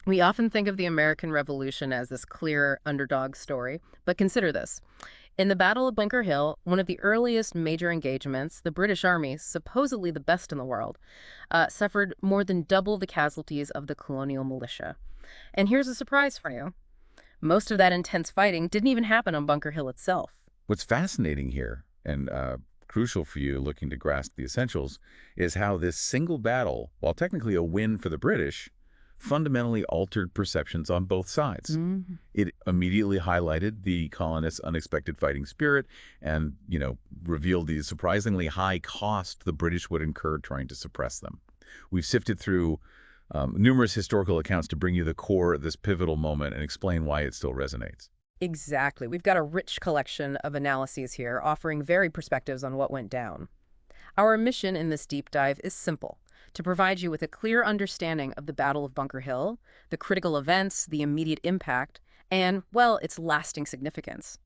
We often think of the American Revolution as this clear underdog story, but consider this. In the Battle of Bunker Hill, one of the earliest major engagements, the British Army, supposedly the best in the world, suffered more than double the casualties of the colonial militia. And here's a surprise for you. Most of that intense fighting didn't even happen on Bunker Hill itself. What's fascinating here, and crucial for you looking to grasp the essentials, is how this single battle, while technically a win for the British, fundamentally altered perceptions on both sides. Mhm. It immediately highlighted the colonists' unexpected fighting spirit and, revealed the surprisingly high cost the British would incur trying to suppress them. We've sifted through numerous historical accounts to bring you the core of this pivotal moment and explain why it still resonates. Exactly. We've got a rich collection of analyses here, offering varied perspectives on what went down. Our mission in this deep dive is simple: to provide you with a clear understanding of the Battle of Bunker Hill, the critical events, the immediate impact, and, well, its lasting significance.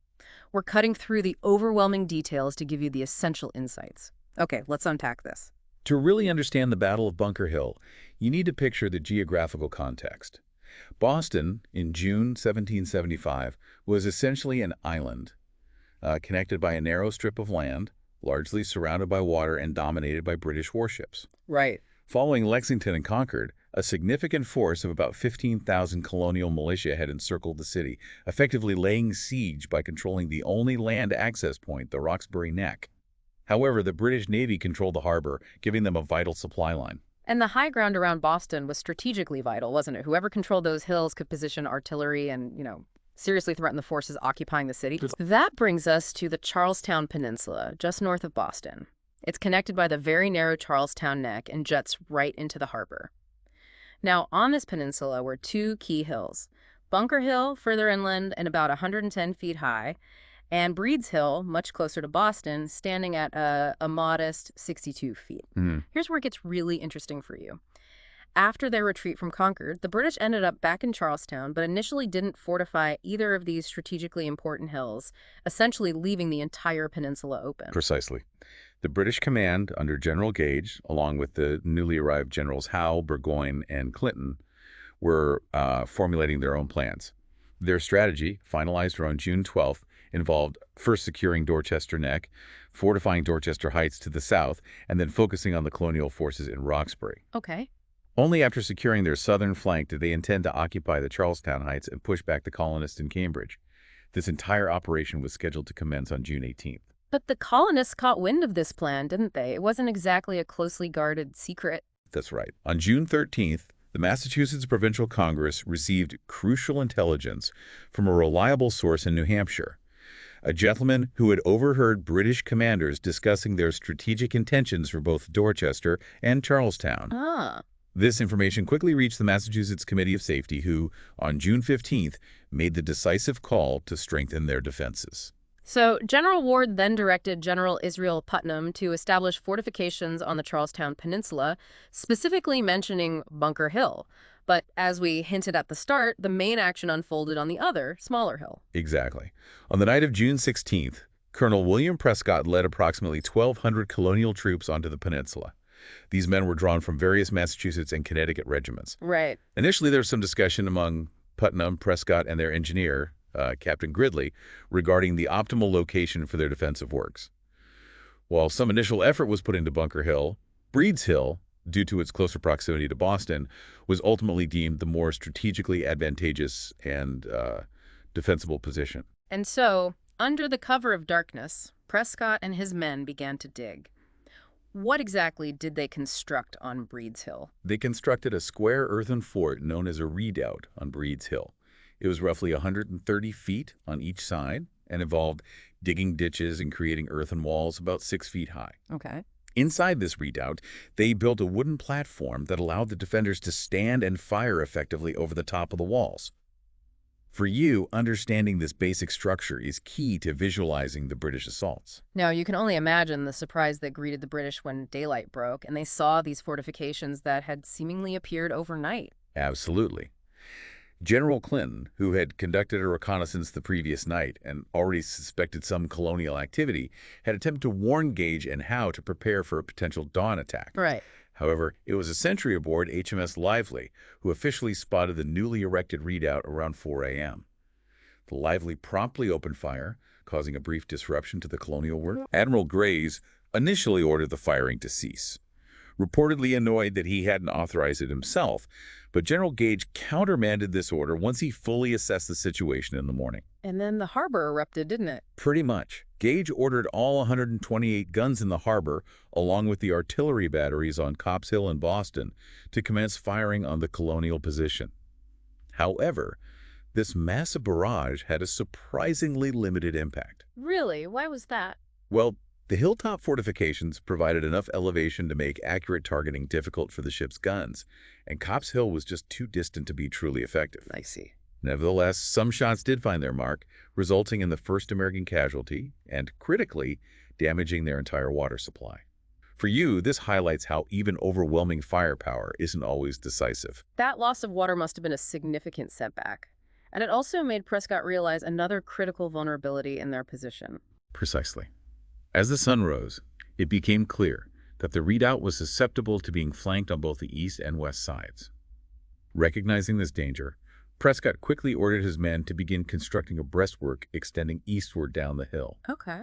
We're cutting through the overwhelming details to give you the essential insights. Okay, let's unpack this. To really understand the Battle of Bunker Hill, you need to picture the geographical context. Boston, in June 1775, was essentially an island, connected by a narrow strip of land, largely surrounded by water and dominated by British warships. Right. Following Lexington and Concord, a significant force of about 15,000 colonial militia had encircled the city, effectively laying siege by controlling the only land access point, the Roxbury Neck. However, the British Navy controlled the harbor, giving them a vital supply line. And the high ground around Boston was strategically vital, wasn't it? Whoever controlled those hills could position artillery and, seriously threaten the forces occupying the city. That brings us to the Charlestown Peninsula, just north of Boston. It's connected by the very narrow Charlestown Neck and juts right into the harbor. Now, on this peninsula were two key hills: Bunker Hill, further inland and about 110 feet high, and Breed's Hill, much closer to Boston, standing at a modest 62 feet. Mhm. Here's where it gets really interesting for you. After their retreat from Concord, the British ended up back in Charlestown, but initially didn't fortify either of these strategically important hills, essentially leaving the entire peninsula open. Precisely. The British command, under General Gage, along with the newly arrived generals Howe, Burgoyne, and Clinton, were formulating their own plans. Their strategy, finalized around June 12th, involved first securing Dorchester Neck, fortifying Dorchester Heights to the south, and then focusing on the colonial forces in Roxbury. Okay. Only after securing their southern flank did they intend to occupy the Charlestown Heights and push back the colonists in Cambridge. This entire operation was scheduled to commence on June 18th. But the colonists caught wind of this plan, didn't they? It wasn't exactly a closely guarded secret. That's right. On June 13th, the Massachusetts Provincial Congress received crucial intelligence from a reliable source in New Hampshire, a gentleman who had overheard British commanders discussing their strategic intentions for both Dorchester and Charlestown. Ah. This information quickly reached the Massachusetts Committee of Safety, who, on June 15th, made the decisive call to strengthen their defenses. So General Ward then directed General Israel Putnam to establish fortifications on the Charlestown Peninsula, specifically mentioning Bunker Hill. But as we hinted at the start, the main action unfolded on the other, smaller hill. Exactly. On the night of June 16th, Colonel William Prescott led approximately 1,200 colonial troops onto the peninsula. These men were drawn from various Massachusetts and Connecticut regiments. Right. Initially, there was some discussion among Putnam, Prescott, and their engineer, Captain Gridley, regarding the optimal location for their defensive works. While some initial effort was put into Bunker Hill, Breed's Hill, due to its closer proximity to Boston, was ultimately deemed the more strategically advantageous and defensible position. And so, under the cover of darkness, Prescott and his men began to dig. What exactly did they construct on Breed's Hill? They constructed a square earthen fort known as a redoubt on Breed's Hill. It was roughly 130 feet on each side and involved digging ditches and creating earthen walls about 6 feet high. Okay. Inside this redoubt, they built a wooden platform that allowed the defenders to stand and fire effectively over the top of the walls. For you, understanding this basic structure is key to visualizing the British assaults. Now, you can only imagine the surprise that greeted the British when daylight broke and they saw these fortifications that had seemingly appeared overnight. Absolutely. General Clinton, who had conducted a reconnaissance the previous night and already suspected some colonial activity, had attempted to warn Gage and Howe to prepare for a potential dawn attack. Right. However, it was a sentry aboard HMS Lively who officially spotted the newly erected redoubt around 4 a.m. The Lively promptly opened fire, causing a brief disruption to the Colonial work. Admiral Grays initially ordered the firing to cease, reportedly annoyed that he hadn't authorized it himself, but General Gage countermanded this order once he fully assessed the situation in the morning. And then the harbor erupted, didn't it? Pretty much. Gage ordered all 128 guns in the harbor, along with the artillery batteries on Copp's Hill and Boston, to commence firing on the Colonial position. However, this massive barrage had a surprisingly limited impact. Really? Why was that? Well, the hilltop fortifications provided enough elevation to make accurate targeting difficult for the ship's guns, and Copp's Hill was just too distant to be truly effective. I see. Nevertheless, some shots did find their mark, resulting in the first American casualty and, critically, damaging their entire water supply. For you, this highlights how even overwhelming firepower isn't always decisive. That loss of water must have been a significant setback. And it also made Prescott realize another critical vulnerability in their position. Precisely. As the sun rose, it became clear that the redoubt was susceptible to being flanked on both the east and west sides. Recognizing this danger, Prescott quickly ordered his men to begin constructing a breastwork extending eastward down the hill. Okay.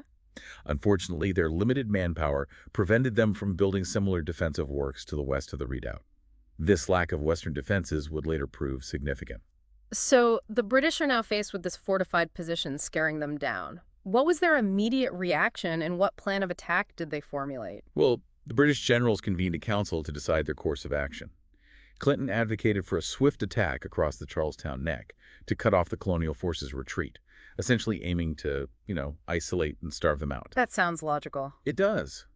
Unfortunately, their limited manpower prevented them from building similar defensive works to the west of the redoubt. This lack of western defenses would later prove significant. So the British are now faced with this fortified position scaring them down. What was their immediate reaction, and what plan of attack did they formulate? Well, the British generals convened a council to decide their course of action. Clinton advocated for a swift attack across the Charlestown Neck to cut off the Colonial forces' retreat, essentially aiming to, isolate and starve them out. That sounds logical. It does.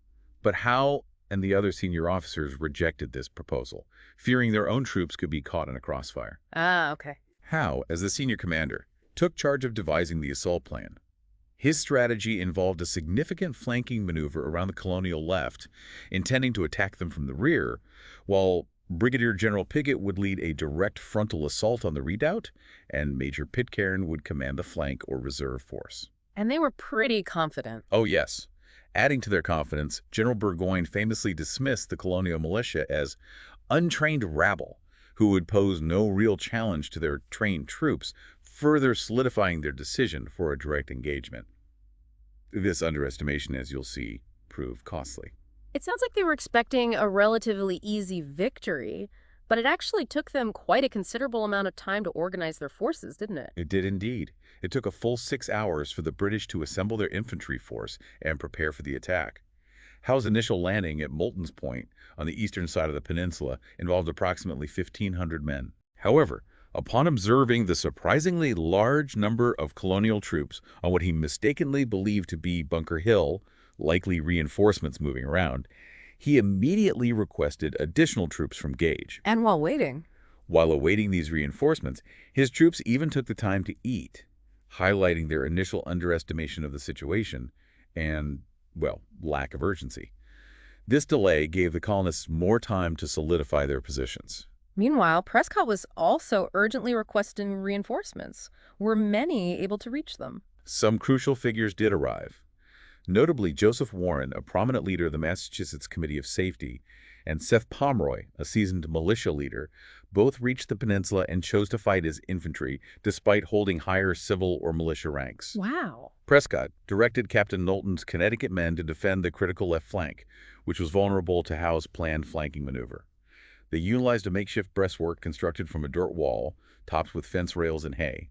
But Howe and the other senior officers rejected this proposal, fearing their own troops could be caught in a crossfire. Ah, okay. Howe, as the senior commander, took charge of devising the assault plan. His strategy involved a significant flanking maneuver around the Colonial left, intending to attack them from the rear, while Brigadier General Piggott would lead a direct frontal assault on the redoubt, and Major Pitcairn would command the flank or reserve force. And they were pretty confident. Oh, yes. Adding to their confidence, General Burgoyne famously dismissed the Colonial militia as untrained rabble, who would pose no real challenge to their trained troops, further solidifying their decision for a direct engagement. This underestimation, as you'll see, proved costly. It sounds like they were expecting a relatively easy victory, but it actually took them quite a considerable amount of time to organize their forces, didn't it? It did indeed. It took a full 6 hours for the British to assemble their infantry force and prepare for the attack. Howe's initial landing at Moulton's Point on the eastern side of the peninsula involved approximately 1,500 men. However, upon observing the surprisingly large number of Colonial troops on what he mistakenly believed to be Bunker Hill, likely reinforcements moving around, he immediately requested additional troops from Gage. And while waiting. While awaiting these reinforcements, his troops even took the time to eat, highlighting their initial underestimation of the situation and, lack of urgency. This delay gave the colonists more time to solidify their positions. Meanwhile, Prescott was also urgently requesting reinforcements. Were many able to reach them? Some crucial figures did arrive. Notably, Joseph Warren, a prominent leader of the Massachusetts Committee of Safety, and Seth Pomeroy, a seasoned militia leader, both reached the peninsula and chose to fight as infantry despite holding higher civil or militia ranks. Wow. Prescott directed Captain Knowlton's Connecticut men to defend the critical left flank, which was vulnerable to Howe's planned flanking maneuver. They utilized a makeshift breastwork constructed from a dirt wall, topped with fence rails and hay.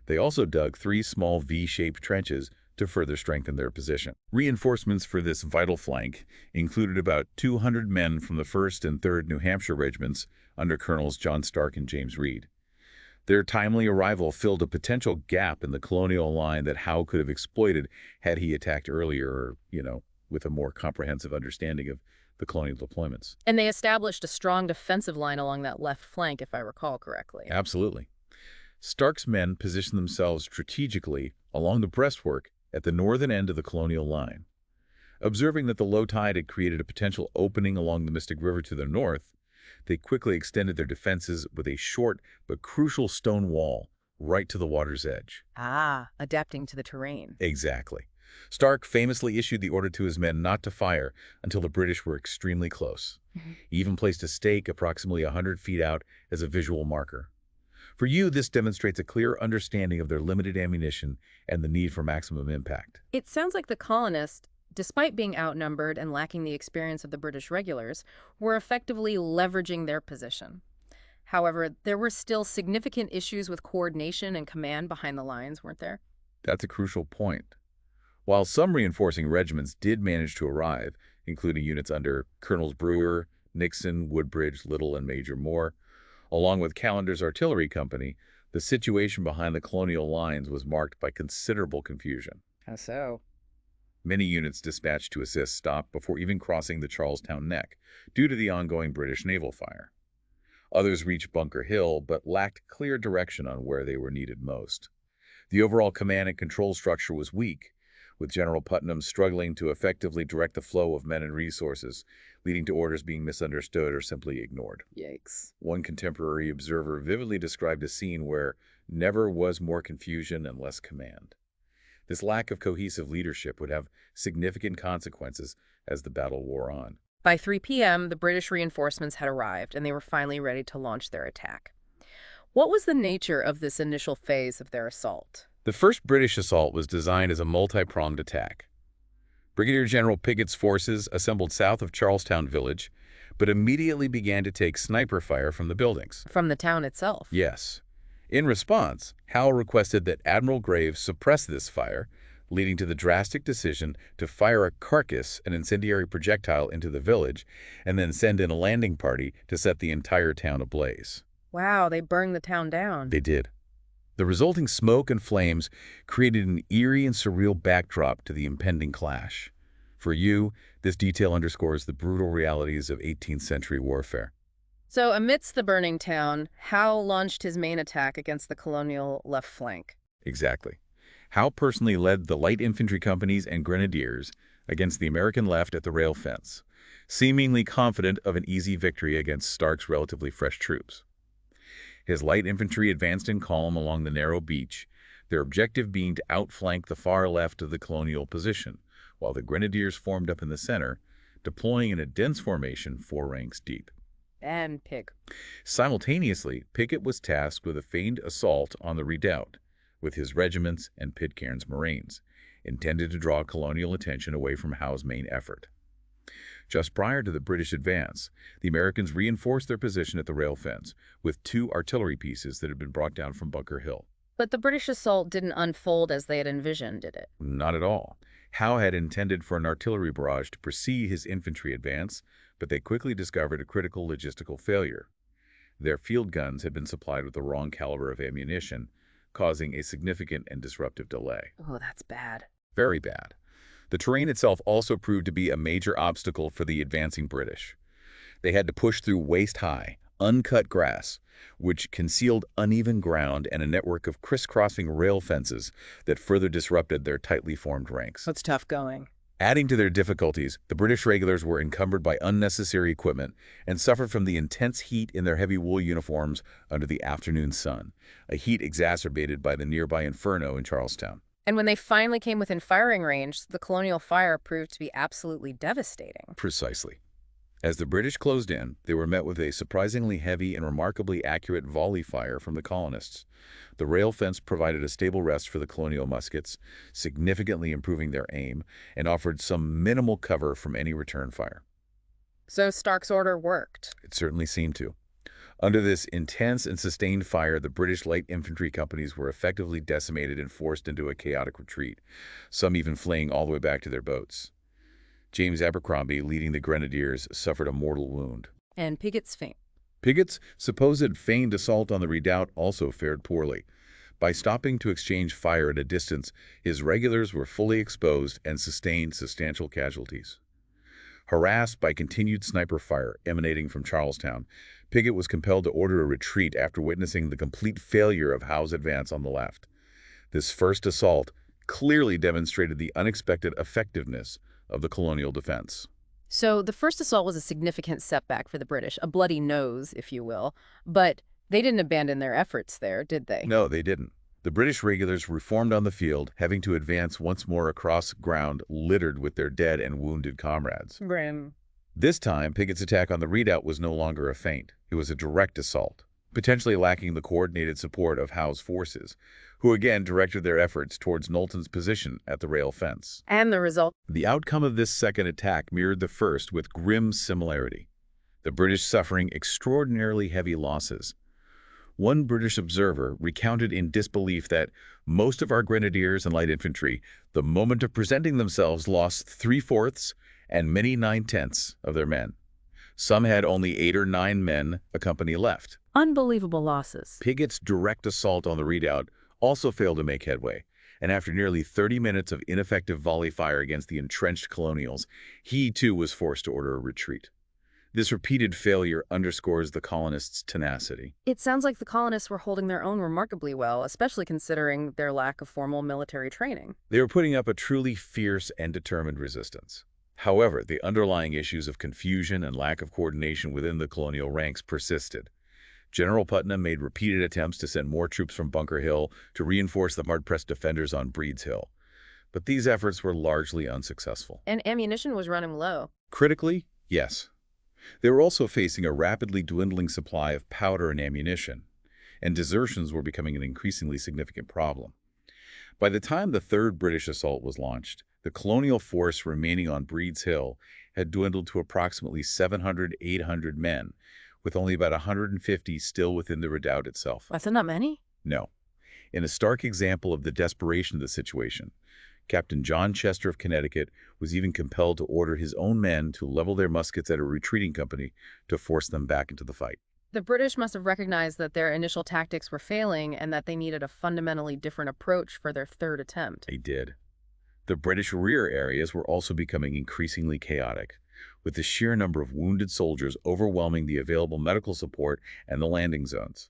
They also dug 3 small V-shaped trenches to further strengthen their position. Reinforcements for this vital flank included about 200 men from the 1st and 3rd New Hampshire regiments under Colonels John Stark and James Reed. Their timely arrival filled a potential gap in the Colonial line that Howe could have exploited had he attacked earlier or, with a more comprehensive understanding of the Colonial deployments. And they established a strong defensive line along that left flank, if I recall correctly. Absolutely. Stark's men positioned themselves strategically along the breastwork at the northern end of the Colonial line. Observing that the low tide had created a potential opening along the Mystic River to the north, they quickly extended their defenses with a short but crucial stone wall right to the water's edge. Ah, adapting to the terrain. Exactly. Stark famously issued the order to his men not to fire until the British were extremely close. He even placed a stake approximately 100 feet out as a visual marker. For you, this demonstrates a clear understanding of their limited ammunition and the need for maximum impact. It sounds like the colonists, despite being outnumbered and lacking the experience of the British regulars, were effectively leveraging their position. However, there were still significant issues with coordination and command behind the lines, weren't there? That's a crucial point. While some reinforcing regiments did manage to arrive, including units under Colonels Brewer, Nixon, Woodbridge, Little, and Major Moore, along with Callender's artillery company, the situation behind the colonial lines was marked by considerable confusion. How so? Many units dispatched to assist stopped before even crossing the Charlestown Neck due to the ongoing British naval fire. Others reached Bunker Hill but lacked clear direction on where they were needed most. The overall command and control structure was weak, with General Putnam struggling to effectively direct the flow of men and resources, leading to orders being misunderstood or simply ignored. Yikes. One contemporary observer vividly described a scene where never was more confusion and less command. This lack of cohesive leadership would have significant consequences as the battle wore on. By 3 p.m., the British reinforcements had arrived, and they were finally ready to launch their attack. What was the nature of this initial phase of their assault? The first British assault was designed as a multi-pronged attack. Brigadier General Pickett's forces assembled south of Charlestown Village, but immediately began to take sniper fire from the buildings. From the town itself? Yes. In response, Howe requested that Admiral Graves suppress this fire, leading to the drastic decision to fire a carcass, an incendiary projectile, into the village, and then send in a landing party to set the entire town ablaze. Wow, they burned the town down. They did. The resulting smoke and flames created an eerie and surreal backdrop to the impending clash. For you, this detail underscores the brutal realities of 18th century warfare. So, amidst the burning town, Howe launched his main attack against the Colonial left flank. Exactly. Howe personally led the light infantry companies and grenadiers against the American left at the rail fence, seemingly confident of an easy victory against Stark's relatively fresh troops. His light infantry advanced in column along the narrow beach, their objective being to outflank the far left of the Colonial position, while the grenadiers formed up in the center, deploying in a dense formation 4 ranks deep. And Pig. Simultaneously, Pickett was tasked with a feigned assault on the redoubt with his regiments and Pitcairn's Marines, intended to draw Colonial attention away from Howe's main effort. Just prior to the British advance, the Americans reinforced their position at the rail fence with 2 artillery pieces that had been brought down from Bunker Hill. But the British assault didn't unfold as they had envisioned, did it? Not at all. Howe had intended for an artillery barrage to precede his infantry advance, but they quickly discovered a critical logistical failure. Their field guns had been supplied with the wrong caliber of ammunition, causing a significant and disruptive delay. Oh, that's bad. Very bad. The terrain itself also proved to be a major obstacle for the advancing British. They had to push through waist-high, uncut grass, which concealed uneven ground and a network of crisscrossing rail fences that further disrupted their tightly formed ranks. That's tough going. Adding to their difficulties, the British regulars were encumbered by unnecessary equipment and suffered from the intense heat in their heavy wool uniforms under the afternoon sun, a heat exacerbated by the nearby inferno in Charlestown. And when they finally came within firing range, the Colonial fire proved to be absolutely devastating. Precisely. As the British closed in, they were met with a surprisingly heavy and remarkably accurate volley fire from the colonists. The rail fence provided a stable rest for the Colonial muskets, significantly improving their aim, and offered some minimal cover from any return fire. So Stark's order worked. It certainly seemed to. Under this intense and sustained fire, the British light infantry companies were effectively decimated and forced into a chaotic retreat, some even fleeing all the way back to their boats. James Abercrombie, leading the grenadiers, suffered a mortal wound. And Pickett's feint. Pickett's supposed feigned assault on the redoubt also fared poorly. By stopping to exchange fire at a distance, his regulars were fully exposed and sustained substantial casualties. Harassed by continued sniper fire emanating from Charlestown, Pickett was compelled to order a retreat after witnessing the complete failure of Howe's advance on the left. This first assault clearly demonstrated the unexpected effectiveness of the Colonial defense. So the first assault was a significant setback for the British, a bloody nose, if you will. But they didn't abandon their efforts there, did they? No, they didn't. The British regulars reformed on the field, having to advance once more across ground littered with their dead and wounded comrades. Grim. This time, Pigot's attack on the redoubt was no longer a feint. It was a direct assault, potentially lacking the coordinated support of Howe's forces, who again directed their efforts towards Knowlton's position at the rail fence. And the result? The outcome of this second attack mirrored the first with grim similarity, the British suffering extraordinarily heavy losses. One British observer recounted in disbelief that most of our grenadiers and light infantry, the moment of presenting themselves, lost 3/4 and many 9/10 of their men. Some had only 8 or 9 men a company left. Unbelievable losses. Pigot's direct assault on the redoubt also failed to make headway, and after nearly 30 minutes of ineffective volley fire against the entrenched Colonials, he too was forced to order a retreat. This repeated failure underscores the colonists' tenacity. It sounds like the colonists were holding their own remarkably well, especially considering their lack of formal military training. They were putting up a truly fierce and determined resistance. However, the underlying issues of confusion and lack of coordination within the colonial ranks persisted. General Putnam made repeated attempts to send more troops from Bunker Hill to reinforce the hard-pressed defenders on Breed's Hill, but these efforts were largely unsuccessful. And ammunition was running low. Critically, yes. They were also facing a rapidly dwindling supply of powder and ammunition, and desertions were becoming an increasingly significant problem. By the time the third British assault was launched, the colonial force remaining on Breed's Hill had dwindled to approximately 700–800 men, with only about 150 still within the redoubt itself. That's not many? No. In a stark example of the desperation of the situation, Captain John Chester of Connecticut was even compelled to order his own men to level their muskets at a retreating company to force them back into the fight. The British must have recognized that their initial tactics were failing and that they needed a fundamentally different approach for their third attempt. They did. The British rear areas were also becoming increasingly chaotic, with the sheer number of wounded soldiers overwhelming the available medical support and the landing zones.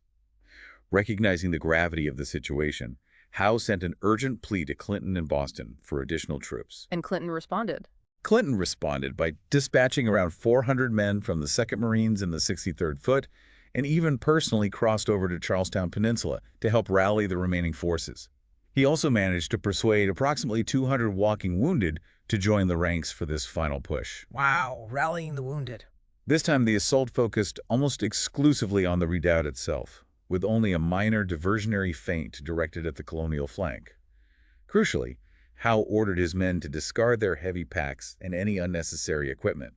Recognizing the gravity of the situation, Howe sent an urgent plea to Clinton and Boston for additional troops. And Clinton responded. Clinton responded by dispatching around 400 men from the 2nd Marines and the 63rd Foot, and even personally crossed over to Charlestown Peninsula to help rally the remaining forces. He also managed to persuade approximately 200 walking wounded to join the ranks for this final push. Wow, rallying the wounded. This time the assault focused almost exclusively on the redoubt itself, with only a minor diversionary feint directed at the colonial flank. Crucially, Howe ordered his men to discard their heavy packs and any unnecessary equipment.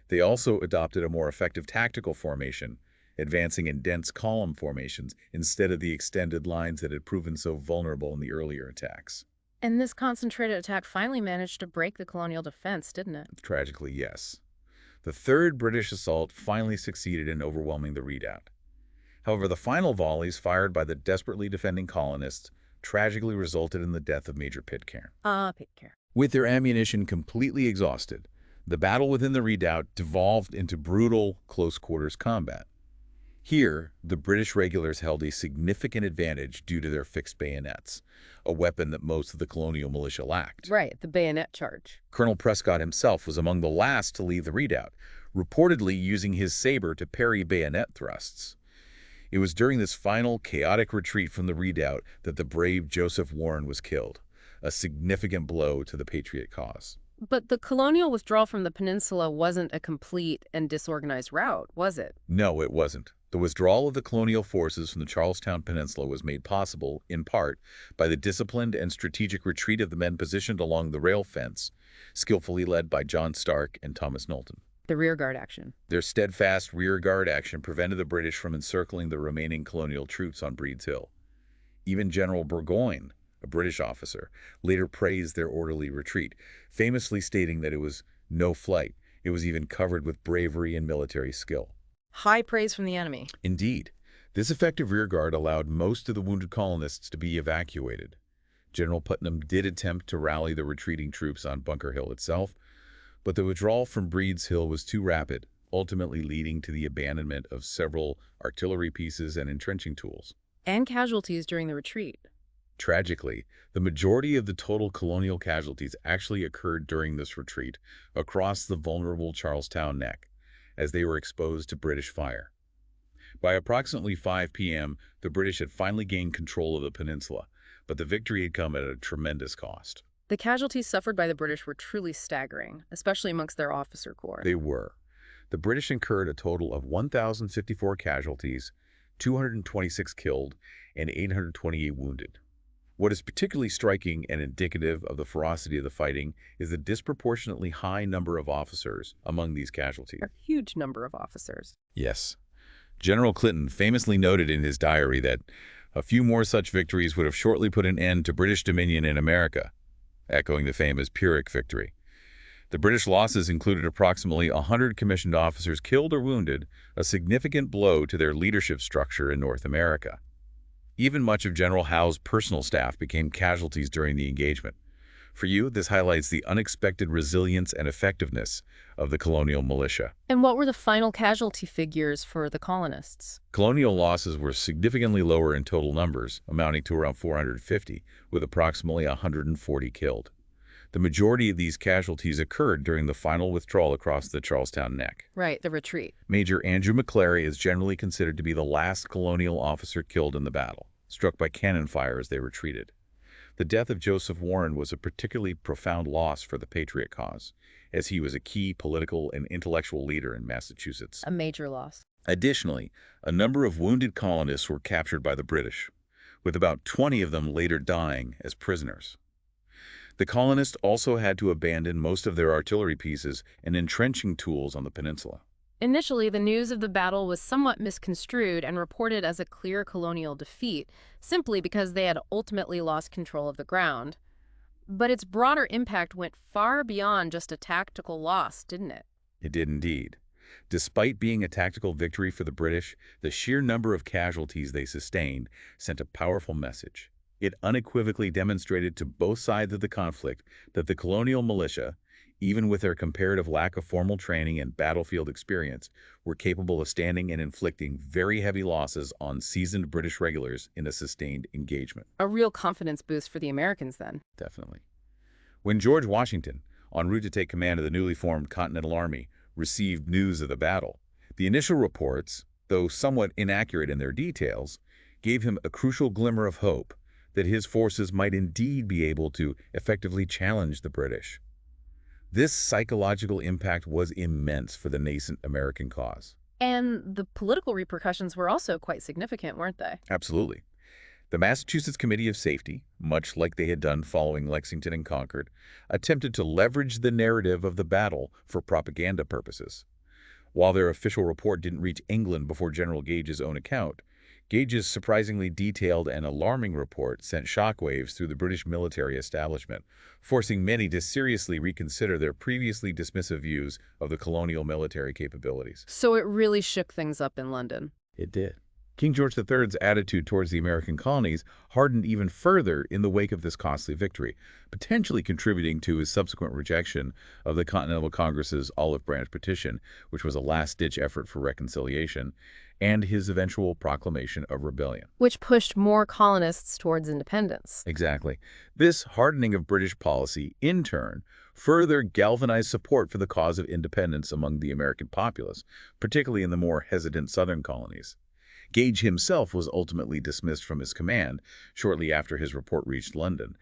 They also adopted a more effective tactical formation, advancing in dense column formations instead of the extended lines that had proven so vulnerable in the earlier attacks. And this concentrated attack finally managed to break the colonial defense, didn't it? Tragically, yes. The third British assault finally succeeded in overwhelming the redoubt. However, the final volleys fired by the desperately defending colonists tragically resulted in the death of Major Pitcairn. Pitcairn. With their ammunition completely exhausted, the battle within the redoubt devolved into brutal, close-quarters combat. Here, the British regulars held a significant advantage due to their fixed bayonets, a weapon that most of the colonial militia lacked. Right, the bayonet charge. Colonel Prescott himself was among the last to leave the redoubt, reportedly using his saber to parry bayonet thrusts. It was during this final, chaotic retreat from the redoubt that the brave Joseph Warren was killed, a significant blow to the Patriot cause. But the colonial withdrawal from the peninsula wasn't a complete and disorganized rout, was it? No, it wasn't. The withdrawal of the colonial forces from the Charlestown Peninsula was made possible, in part, by the disciplined and strategic retreat of the men positioned along the rail fence, skillfully led by John Stark and Thomas Knowlton. The rearguard action. Their steadfast rearguard action prevented the British from encircling the remaining colonial troops on Breed's Hill. Even General Burgoyne, a British officer, later praised their orderly retreat, famously stating that it was no flight. It was even covered with bravery and military skill. High praise from the enemy. Indeed, this effective rearguard allowed most of the wounded colonists to be evacuated. General Putnam did attempt to rally the retreating troops on Bunker Hill itself, but the withdrawal from Breed's Hill was too rapid, ultimately leading to the abandonment of several artillery pieces and entrenching tools. And casualties during the retreat. Tragically, the majority of the total colonial casualties actually occurred during this retreat across the vulnerable Charlestown Neck, as they were exposed to British fire. By approximately 5 p.m., the British had finally gained control of the peninsula, but the victory had come at a tremendous cost. The casualties suffered by the British were truly staggering, especially amongst their officer corps. They were. The British incurred a total of 1,054 casualties, 226 killed, and 828 wounded. What is particularly striking and indicative of the ferocity of the fighting is the disproportionately high number of officers among these casualties. A huge number of officers. Yes. General Clinton famously noted in his diary that a few more such victories would have shortly put an end to British dominion in America, echoing the famous Pyrrhic victory. The British losses included approximately 100 commissioned officers killed or wounded, a significant blow to their leadership structure in North America. Even much of General Howe's personal staff became casualties during the engagement. For you, this highlights the unexpected resilience and effectiveness of the colonial militia. And what were the final casualty figures for the colonists? Colonial losses were significantly lower in total numbers, amounting to around 450, with approximately 140 killed. The majority of these casualties occurred during the final withdrawal across the Charlestown Neck. Right, the retreat. Major Andrew McClary is generally considered to be the last colonial officer killed in the battle, struck by cannon fire as they retreated. The death of Joseph Warren was a particularly profound loss for the Patriot cause, as he was a key political and intellectual leader in Massachusetts. A major loss. Additionally, a number of wounded colonists were captured by the British, with about 20 of them later dying as prisoners. The colonists also had to abandon most of their artillery pieces and entrenching tools on the peninsula. Initially, the news of the battle was somewhat misconstrued and reported as a clear colonial defeat, simply because they had ultimately lost control of the ground. But its broader impact went far beyond just a tactical loss, didn't it? It did indeed. Despite being a tactical victory for the British, the sheer number of casualties they sustained sent a powerful message. It unequivocally demonstrated to both sides of the conflict that the colonial militia, even with their comparative lack of formal training and battlefield experience, were capable of standing and inflicting very heavy losses on seasoned British regulars in a sustained engagement. A real confidence boost for the Americans then. Definitely. When George Washington, en route to take command of the newly formed Continental Army, received news of the battle, the initial reports, though somewhat inaccurate in their details, gave him a crucial glimmer of hope that his forces might indeed be able to effectively challenge the British. This psychological impact was immense for the nascent American cause. And the political repercussions were also quite significant, weren't they? Absolutely. The Massachusetts Committee of Safety, much like they had done following Lexington and Concord, attempted to leverage the narrative of the battle for propaganda purposes. While their official report didn't reach England before General Gage's own account, Gage's surprisingly detailed and alarming report sent shockwaves through the British military establishment, forcing many to seriously reconsider their previously dismissive views of the colonial military capabilities. So it really shook things up in London. It did. King George III's attitude towards the American colonies hardened even further in the wake of this costly victory, potentially contributing to his subsequent rejection of the Continental Congress's Olive Branch Petition, which was a last-ditch effort for reconciliation, and his eventual proclamation of rebellion. Which pushed more colonists towards independence. Exactly. This hardening of British policy, in turn, further galvanized support for the cause of independence among the American populace, particularly in the more hesitant southern colonies. Gage himself was ultimately dismissed from his command shortly after his report reached London,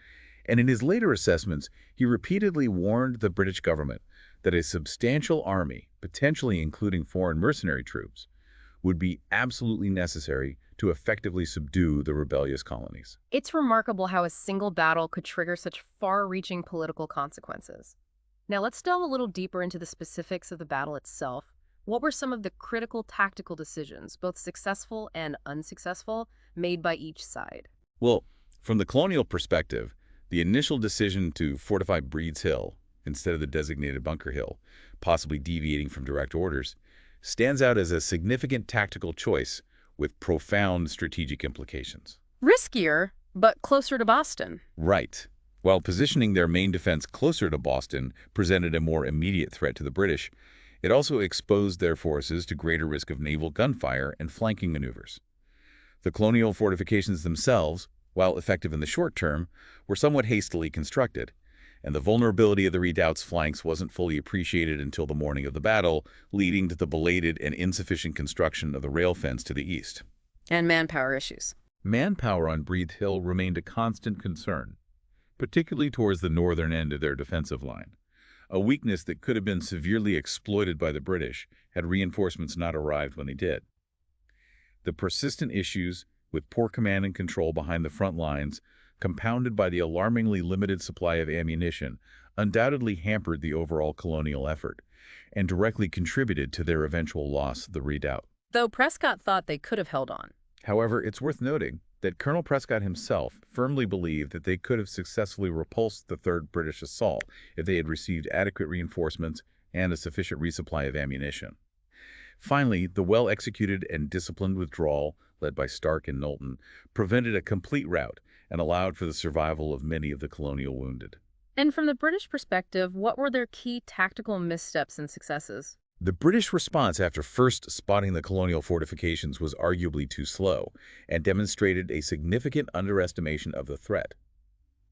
and in his later assessments, he repeatedly warned the British government that a substantial army, potentially including foreign mercenary troops, would be absolutely necessary to effectively subdue the rebellious colonies. It's remarkable how a single battle could trigger such far-reaching political consequences. Now let's delve a little deeper into the specifics of the battle itself. What were some of the critical tactical decisions, both successful and unsuccessful, made by each side? Well, from the colonial perspective, the initial decision to fortify Breed's Hill instead of the designated Bunker Hill, possibly deviating from direct orders, stands out as a significant tactical choice with profound strategic implications. Riskier, but closer to Boston. Right. While positioning their main defense closer to Boston presented a more immediate threat to the British, it also exposed their forces to greater risk of naval gunfire and flanking maneuvers. The colonial fortifications themselves, while effective in the short term, were somewhat hastily constructed, and the vulnerability of the redoubt's flanks wasn't fully appreciated until the morning of the battle, leading to the belated and insufficient construction of the rail fence to the east. And manpower issues. Manpower on Breathe Hill remained a constant concern, particularly towards the northern end of their defensive line, a weakness that could have been severely exploited by the British had reinforcements not arrived when they did. The persistent issues with poor command and control behind the front lines, compounded by the alarmingly limited supply of ammunition, undoubtedly hampered the overall colonial effort and directly contributed to their eventual loss of the redoubt. Though Prescott thought they could have held on. However, it's worth noting that Colonel Prescott himself firmly believed that they could have successfully repulsed the Third British assault if they had received adequate reinforcements and a sufficient resupply of ammunition. Finally, the well-executed and disciplined withdrawal, led by Stark and Knowlton, prevented a complete rout and allowed for the survival of many of the colonial wounded. And from the British perspective, what were their key tactical missteps and successes? The British response after first spotting the colonial fortifications was arguably too slow and demonstrated a significant underestimation of the threat.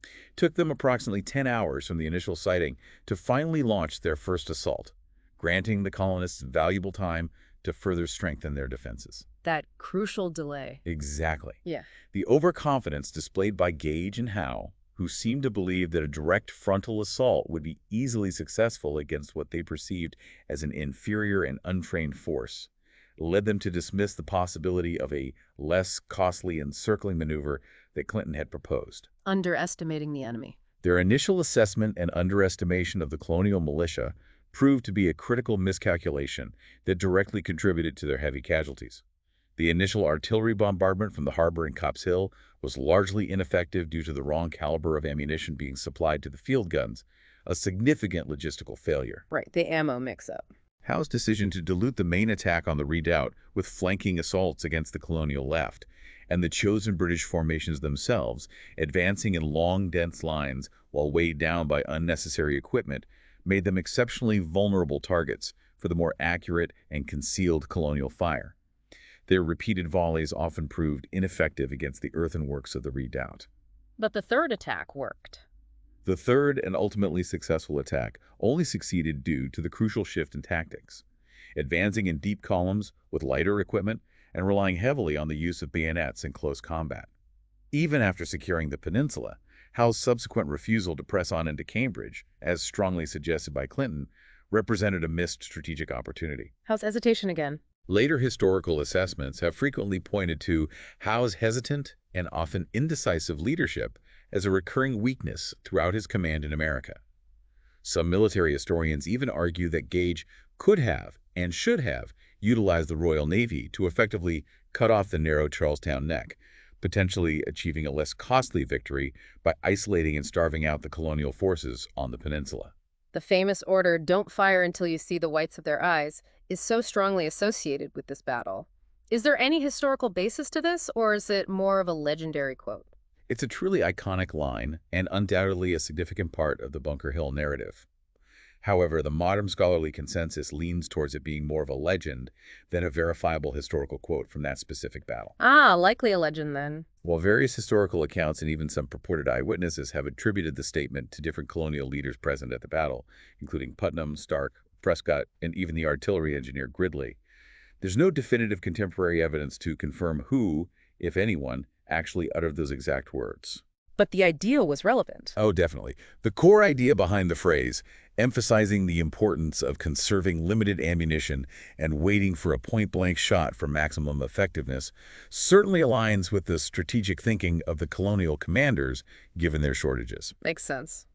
It took them approximately 10 hours from the initial sighting to finally launch their first assault, granting the colonists valuable time to further strengthen their defenses. That crucial delay. Exactly. Yeah. The overconfidence displayed by Gage and Howe, who seemed to believe that a direct frontal assault would be easily successful against what they perceived as an inferior and untrained force, led them to dismiss the possibility of a less costly encircling maneuver that Clinton had proposed. Underestimating the enemy. Their initial assessment and underestimation of the colonial militia proved to be a critical miscalculation that directly contributed to their heavy casualties. The initial artillery bombardment from the harbor in Copp's Hill was largely ineffective due to the wrong caliber of ammunition being supplied to the field guns, a significant logistical failure. Right, the ammo mix-up. Howe's decision to dilute the main attack on the redoubt with flanking assaults against the colonial left, and the chosen British formations themselves advancing in long, dense lines while weighed down by unnecessary equipment, made them exceptionally vulnerable targets for the more accurate and concealed colonial fire. Their repeated volleys often proved ineffective against the earthworks of the redoubt. But the third attack worked. The third and ultimately successful attack only succeeded due to the crucial shift in tactics, advancing in deep columns with lighter equipment and relying heavily on the use of bayonets in close combat. Even after securing the peninsula, Howe's subsequent refusal to press on into Cambridge, as strongly suggested by Clinton, represented a missed strategic opportunity. Howe's hesitation again. Later historical assessments have frequently pointed to Howe's hesitant and often indecisive leadership as a recurring weakness throughout his command in America. Some military historians even argue that Gage could have and should have utilized the Royal Navy to effectively cut off the narrow Charlestown neck, potentially achieving a less costly victory by isolating and starving out the colonial forces on the peninsula. The famous order, "Don't fire until you see the whites of their eyes," is so strongly associated with this battle. Is there any historical basis to this, or is it more of a legendary quote? It's a truly iconic line and undoubtedly a significant part of the Bunker Hill narrative. However, the modern scholarly consensus leans towards it being more of a legend than a verifiable historical quote from that specific battle. Ah, likely a legend then. While various historical accounts and even some purported eyewitnesses have attributed the statement to different colonial leaders present at the battle, including Putnam, Stark, Prescott, and even the artillery engineer Gridley, there's no definitive contemporary evidence to confirm who, if anyone, actually uttered those exact words. But the ideal was relevant. Oh, definitely. The core idea behind the phrase, emphasizing the importance of conserving limited ammunition and waiting for a point-blank shot for maximum effectiveness, certainly aligns with the strategic thinking of the colonial commanders, given their shortages. Makes sense.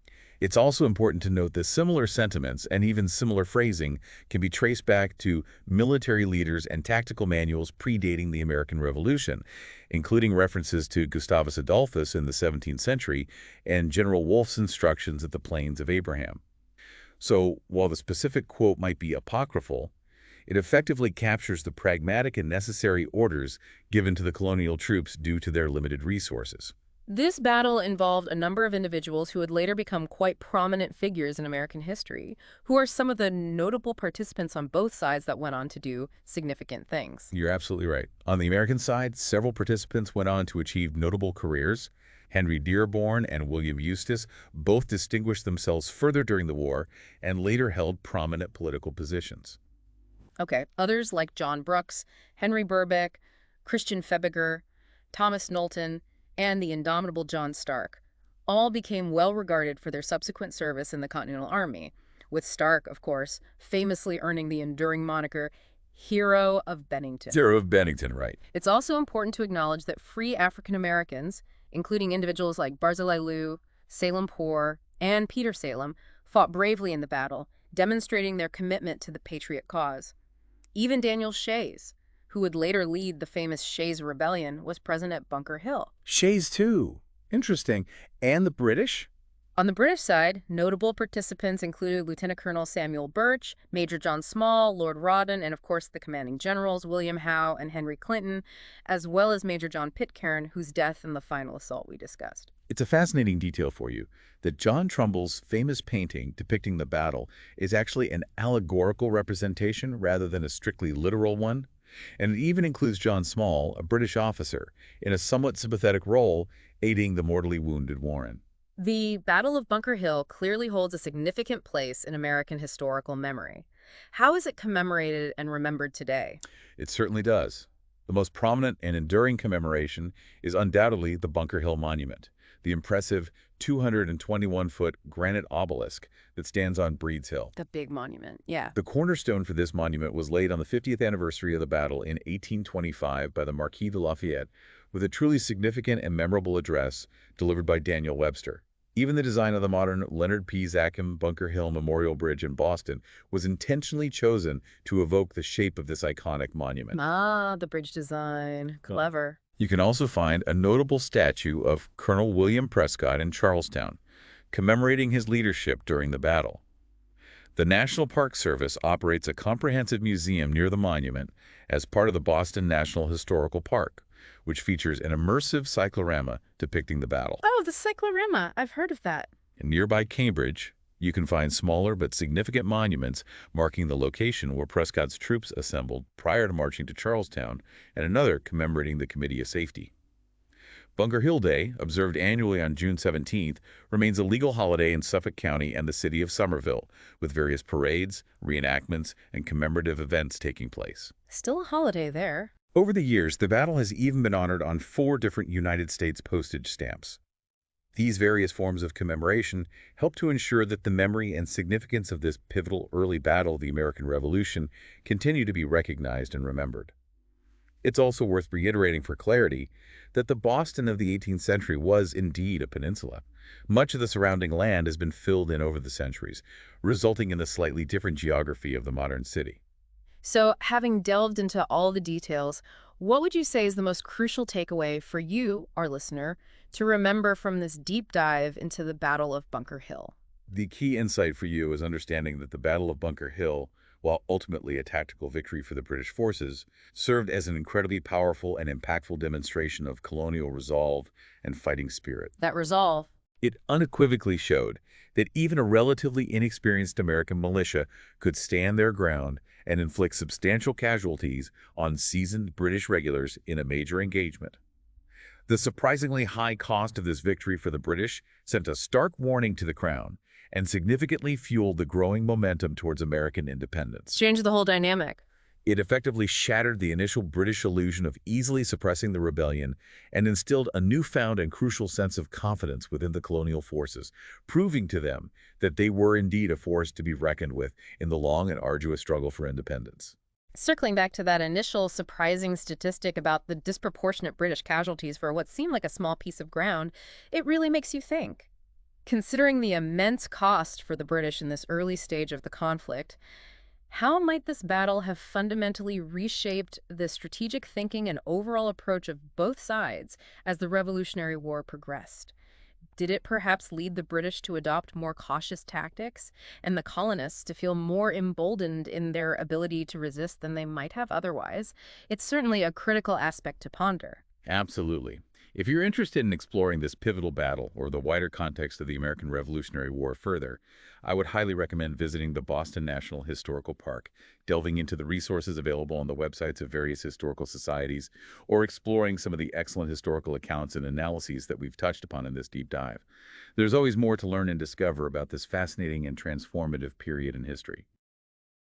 It's also important to note that similar sentiments and even similar phrasing can be traced back to military leaders and tactical manuals predating the American Revolution, including references to Gustavus Adolphus in the 17th century and General Wolfe's instructions at the Plains of Abraham. So, while the specific quote might be apocryphal, it effectively captures the pragmatic and necessary orders given to the colonial troops due to their limited resources. This battle involved a number of individuals who would later become quite prominent figures in American history, who are some of the notable participants on both sides that went on to do significant things. You're absolutely right. On the American side, several participants went on to achieve notable careers. Henry Dearborn and William Eustis both distinguished themselves further during the war and later held prominent political positions. Okay, others like John Brooks, Henry Burbick, Christian Febiger, Thomas Knowlton, and the indomitable John Stark all became well regarded for their subsequent service in the Continental Army, with Stark, of course, famously earning the enduring moniker Hero of Bennington. Hero of Bennington, right. It's also important to acknowledge that free African Americans, including individuals like Barzillai Lou, Salem Poor, and Peter Salem, fought bravely in the battle, demonstrating their commitment to the patriot cause. Even Daniel Shays, who would later lead the famous Shays Rebellion, was present at Bunker Hill. Shays, too. Interesting. And the British? On the British side, notable participants included Lieutenant Colonel Samuel Birch, Major John Small, Lord Rawdon, and of course the commanding generals William Howe and Henry Clinton, as well as Major John Pitcairn, whose death in the final assault we discussed. It's a fascinating detail for you that John Trumbull's famous painting depicting the battle is actually an allegorical representation rather than a strictly literal one. And it even includes John Small, a British officer, in a somewhat sympathetic role aiding the mortally wounded Warren. The Battle of Bunker Hill clearly holds a significant place in American historical memory. How is it commemorated and remembered today? It certainly does. The most prominent and enduring commemoration is undoubtedly the Bunker Hill Monument, the impressive 221-foot granite obelisk that stands on Breed's Hill. The big monument, yeah. The cornerstone for this monument was laid on the 50th anniversary of the battle in 1825 by the Marquis de Lafayette, with a truly significant and memorable address delivered by Daniel Webster. Even the design of the modern Leonard P. Zachem Bunker Hill Memorial Bridge in Boston was intentionally chosen to evoke the shape of this iconic monument. Ah, the bridge design. Clever. You can also find a notable statue of Colonel William Prescott in Charlestown, commemorating his leadership during the battle. The National Park Service operates a comprehensive museum near the monument as part of the Boston National Historical Park, which features an immersive cyclorama depicting the battle. Oh, the cyclorama. I've heard of that. In nearby Cambridge, you can find smaller but significant monuments marking the location where Prescott's troops assembled prior to marching to Charlestown, and another commemorating the Committee of Safety. Bunker Hill Day, observed annually on June 17th, remains a legal holiday in Suffolk County and the city of Somerville, with various parades, reenactments, and commemorative events taking place. Still a holiday there. Over the years, the battle has even been honored on 4 different United States postage stamps. These various forms of commemoration help to ensure that the memory and significance of this pivotal early battle of the American Revolution continue to be recognized and remembered. It's also worth reiterating for clarity that the Boston of the 18th century was indeed a peninsula. Much of the surrounding land has been filled in over the centuries, resulting in the slightly different geography of the modern city. So, having delved into all the details, what would you say is the most crucial takeaway for you, our listener, to remember from this deep dive into the Battle of Bunker Hill? The key insight for you is understanding that the Battle of Bunker Hill, while ultimately a tactical victory for the British forces, served as an incredibly powerful and impactful demonstration of colonial resolve and fighting spirit. That resolve. It unequivocally showed that even a relatively inexperienced American militia could stand their ground and inflict substantial casualties on seasoned British regulars in a major engagement. The surprisingly high cost of this victory for the British sent a stark warning to the Crown and significantly fueled the growing momentum towards American independence. Changed the whole dynamic. It effectively shattered the initial British illusion of easily suppressing the rebellion and instilled a newfound and crucial sense of confidence within the colonial forces, proving to them that they were indeed a force to be reckoned with in the long and arduous struggle for independence. Circling back to that initial surprising statistic about the disproportionate British casualties for what seemed like a small piece of ground, it really makes you think. Considering the immense cost for the British in this early stage of the conflict, how might this battle have fundamentally reshaped the strategic thinking and overall approach of both sides as the Revolutionary War progressed? Did it perhaps lead the British to adopt more cautious tactics and the colonists to feel more emboldened in their ability to resist than they might have otherwise? It's certainly a critical aspect to ponder. Absolutely. If you're interested in exploring this pivotal battle or the wider context of the American Revolutionary War further, I would highly recommend visiting the Boston National Historical Park, delving into the resources available on the websites of various historical societies, or exploring some of the excellent historical accounts and analyses that we've touched upon in this deep dive. There's always more to learn and discover about this fascinating and transformative period in history.